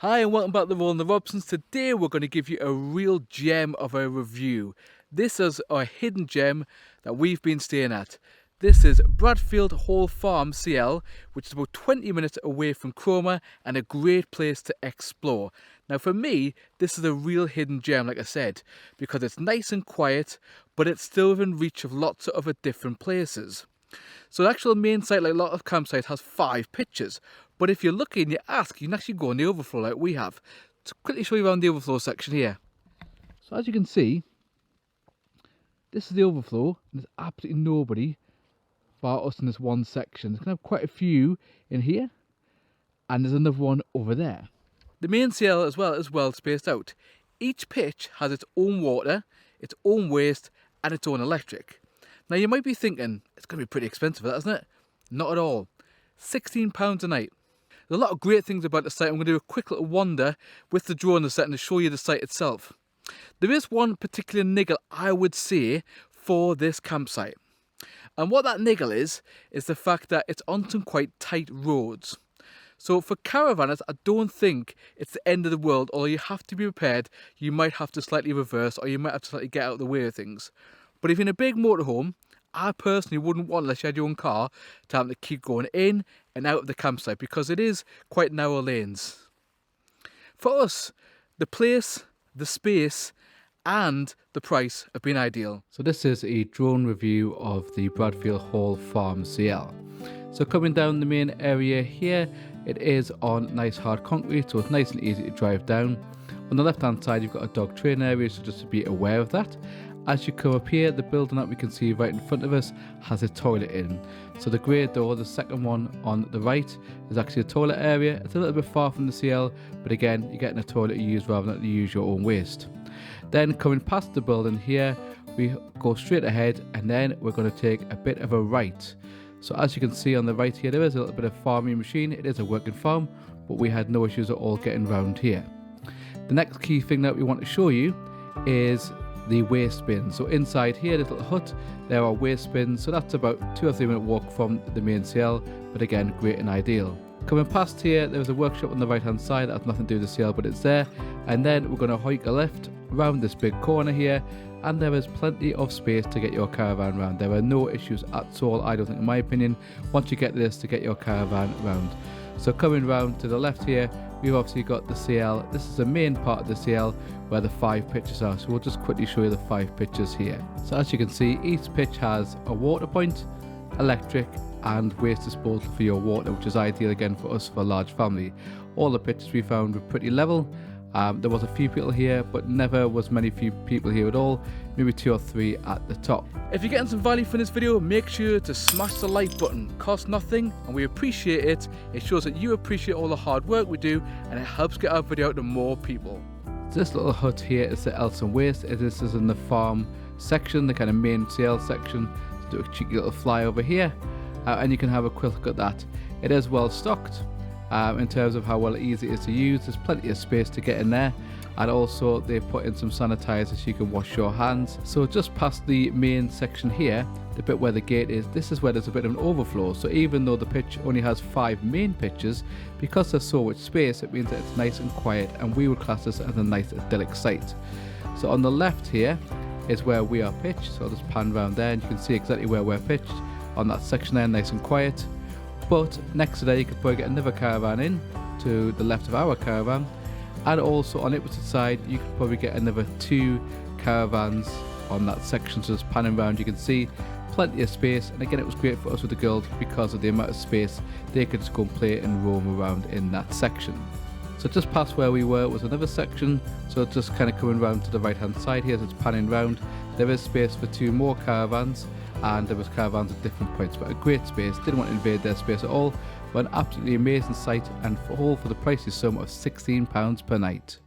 Hi and welcome back to Rolling the Robsons. Today we're going to give you a real gem of a review. This is a hidden gem that we've been staying at. This is Bradfield Hall Farm CL, which is about 20 minutes away from Cromer and a great place to explore. Now for me, this is a real hidden gem, like I said, because it's nice and quiet, but it's still within reach of lots of other different places. So the actual main site, like a lot of campsites, has 5 pitches. But if you're lucky and you ask, you can actually go on the overflow like we have. To quickly show you around the overflow section here. So as you can see, this is the overflow, and there's absolutely nobody bar us in this one section. There's going to have quite a few in here, and there's another one over there. The main CL as well is well spaced out. Each pitch has its own water, its own waste, and its own electric. Now you might be thinking, it's going to be pretty expensive, that isn't it? Not at all. £16 a night. There's a lot of great things about the site. I'm going to do a quick little wander with the drone the setting to show you the site itself. There is one particular niggle, I would say, for this campsite. And what that niggle is the fact that it's on some quite tight roads. So for caravanners, I don't think it's the end of the world, although you have to be prepared. You might have to slightly reverse, or you might have to slightly get out of the way of things. But if you're in a big motorhome, I personally wouldn't want, unless you had your own car, to have to keep going in and out of the campsite because it is quite narrow lanes. For us, the place, the space and the price have been ideal. So this is a drone review of the Bradfield Hall Farm CL. So coming down the main area here, it is on nice hard concrete, so it's nice and easy to drive down. On the left hand side you've got a dog training area, so just to be aware of that. As you come up here, the building that we can see right in front of us has a toilet in. So the grey door, the second one on the right, is actually a toilet area. It's a little bit far from the CL, but again, you're getting a toilet to use rather than to use your own waste. Then coming past the building here, we go straight ahead and then we're going to take a bit of a right. So as you can see on the right here, there is a little bit of farming machine. It is a working farm, but we had no issues at all getting round here. The next key thing that we want to show you is the waste bin. So inside here, this little hut, there are waste bins, so that's about 2 or 3 minute walk from the main CL, but again, great and ideal. Coming past here, there's a workshop on the right hand side that has nothing to do with the CL, but it's there. And then we're going to hike a left around this big corner here, and there is plenty of space to get your caravan round. There are no issues at all, I don't think, in my opinion, once you get this, to get your caravan round. So coming round to the left here, we've obviously got the CL. This is the main part of the CL where the 5 pitches are. So we'll just quickly show you the 5 pitches here. So as you can see, each pitch has a water point, electric and waste disposal for your water, which is ideal again for us for a large family. All the pitches we found were pretty level. There was a few people here, but never was many few people here at all. Maybe 2 or 3 at the top. If you're getting some value from this video, make sure to smash the like button. It costs nothing and we appreciate it. It shows that you appreciate all the hard work we do and it helps get our video out to more people. So this little hut here is the Elson Waste. This is in the farm section, the kind of main CL section. So do a cheeky little fly over here and you can have a quick look at that. It is well stocked. In terms of how well easy it is to use, there's plenty of space to get in there, and also they put in some sanitizers so you can wash your hands. So just past the main section here, the bit where the gate is, this is where there's a bit of an overflow. So even though the pitch only has 5 main pitches, because there's so much space, it means that it's nice and quiet, and we would class this as a nice idyllic site. So on the left here is where we are pitched, so I'll just pan around there and you can see exactly where we're pitched on that section there, nice and quiet. But next to there you could probably get another caravan in to the left of our caravan, and also on the opposite side you could probably get another 2 caravans on that section. So just panning around you can see plenty of space, and again it was great for us with the girls because of the amount of space. They could just go and play and roam around in that section. So just past where we were was another section, so just kind of coming around to the right hand side here, so it's panning round. There is space for 2 more caravans, and there was caravans at different points, but a great space. Didn't want to invade their space at all, but an absolutely amazing site, and for all for the pricey sum of £16 per night.